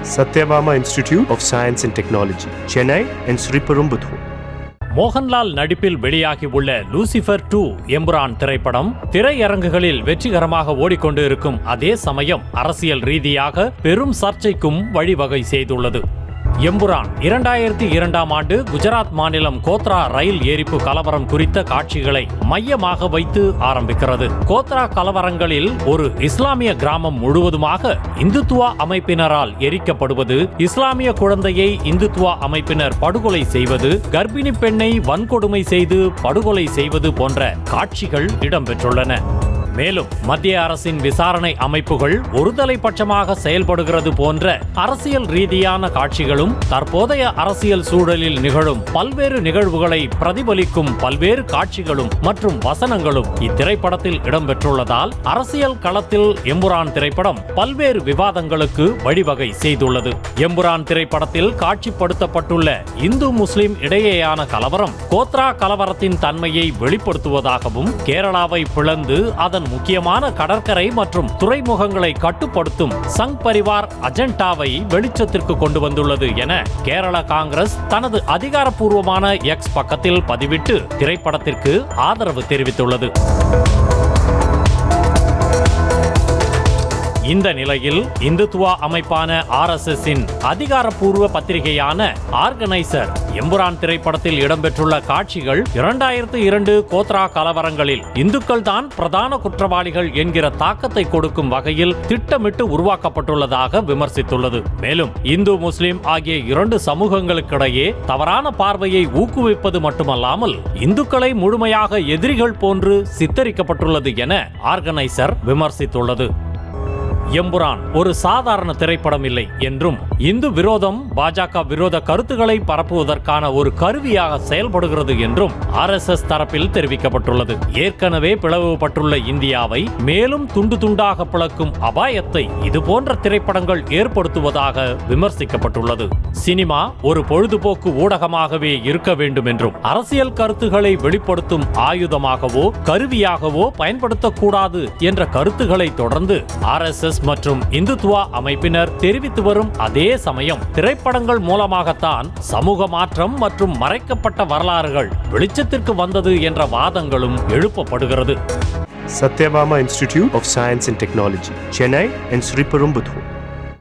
Satyabama Institute of Science and Technology, Chennai and Sriperumbudur. Mohanlal நடிப்பில் வெளியாகியுள்ள Lucifer 2 Empuraan திரைப்படம் திரையரங்குகளில் வெற்றிகரமாக ஓடிக்கொண்டு இருக்கும் அதே சமயம் அரசியல் ரீதியாக பெரும் சர்ச்சைக்கும் வழிவகை செய்துள்ளது. எம்புரான் 2002ஆம் ஆண்டு குஜராத் மாநிலம் கோத்ரா ரயில் எரிப்பு கலவரம் குறித்த காட்சிகளை மையமாக வைத்து ஆரம்பிக்கிறது. கோத்ரா கலவரங்களில் ஒரு இஸ்லாமிய கிராமம் முழுவதுமாக இந்துத்துவா அமைப்பினரால் எரிக்கப்படுவது, இஸ்லாமிய குழந்தையை இந்துத்துவா அமைப்பினர் படுகொலை செய்வது, கர்ப்பிணி பெண்ணை வன்கொடுமை செய்து படுகொலை செய்வது போன்ற காட்சிகள் இடம்பெற்றுள்ளன. மேலும் மத்திய அரசின் விசாரணை அமைப்புகள் ஒருதலை பட்சமாக செயல்படுகிறது போன்ற அரசியல் ரீதியான காட்சிகளும், தற்போதைய அரசியல் சூழலில் நிகழும் பல்வேறு நிகழ்வுகளை பிரதிபலிக்கும் பல்வேறு காட்சிகளும் மற்றும் வசனங்களும் இத்திரைப்படத்தில் இடம்பெற்றுள்ளதால் அரசியல் களத்தில் எம்புரான் திரைப்படம் பல்வேறு விவாதங்களுக்கு வழிவகை செய்துள்ளது. எம்புரான் திரைப்படத்தில் காட்சிப்படுத்தப்பட்டுள்ள இந்து முஸ்லிம் இடையேயான கலவரம் கோத்ரா கலவரத்தின் தன்மையை வெளிப்படுத்துவதாகவும், கேரளாவை பிளந்து அதன் முக்கியமான கடற்கரை மற்றும் துறைமுகங்களை கட்டுப்படுத்தும் சங் பரிவார் அஜெண்டாவை வெளிச்சத்திற்கு கொண்டு வந்துள்ளது என கேரள காங்கிரஸ் தனது அதிகாரப்பூர்வமான எக்ஸ் பக்கத்தில் பதிவிட்டு திரைப்படத்திற்கு ஆதரவு தெரிவித்துள்ளது. இந்த நிலையில் இந்துத்துவா அமைப்பான RSSஇன் அதிகாரப்பூர்வ பத்திரிகையான ஆர்கனைசர் எம்புரான் திரைப்படத்தில் இடம்பெற்றுள்ள காட்சிகள் 2002 கோத்ரா கலவரங்களில் இந்துக்கள் தான் பிரதான குற்றவாளிகள் என்கிற தாக்கத்தை கொடுக்கும் வகையில் திட்டமிட்டு உருவாக்கப்பட்டுள்ளதாக விமர்சித்துள்ளது. மேலும் இந்து முஸ்லிம் ஆகிய இரண்டு சமூகங்களுக்கிடையே தவறான பார்வையை ஊக்குவிப்பது மட்டுமல்லாமல் இந்துக்களை முழுமையாக எதிரிகள் போன்று சித்தரிக்கப்பட்டுள்ளது என ஆர்கனைசர் விமர்சித்துள்ளது. எம்புரான் ஒரு சாதாரண திரைப்படம் இல்லை என்றும், இந்து விரோதம் பாஜக விரோத கருத்துக்களை பரப்புவதற்கான ஒரு கருவியாக செயல்படுகிறது என்றும் RSS தரப்பில் தெரிவிக்கப்பட்டுள்ளது. ஏற்கனவே பிளவுபட்டுள்ள இந்தியாவை மேலும் துண்டு துண்டாக பிளக்கும் அபாயத்தை இதுபோன்ற திரைப்படங்கள் ஏற்படுத்துவதாக விமர்சிக்கப்பட்டுள்ளது. சினிமா ஒரு பொழுதுபோக்கு ஊடகமாகவே இருக்க வேண்டும் என்றும், அரசியல் கருத்துக்களை வெளிப்படுத்தும் ஆயுதமாகவோ கருவியாகவோ பயன்படுத்தக்கூடாது என்ற கருத்துக்களை தொடர்ந்து RSS மற்றும் இந்துத்துவா அமைப்பினர் தெரிவித்து வரும் அதே சமயம் திரைப்படங்கள் மூலமாகத்தான் சமூக மாற்றம் மற்றும் மறைக்கப்பட்ட வரலாறுகள் வெளிச்சத்திற்கு வந்தது என்ற வாதங்களும் எழுப்பப்படுகிறது. Satyabama Institute of Science and Technology, Chennai and Sriperumbudur.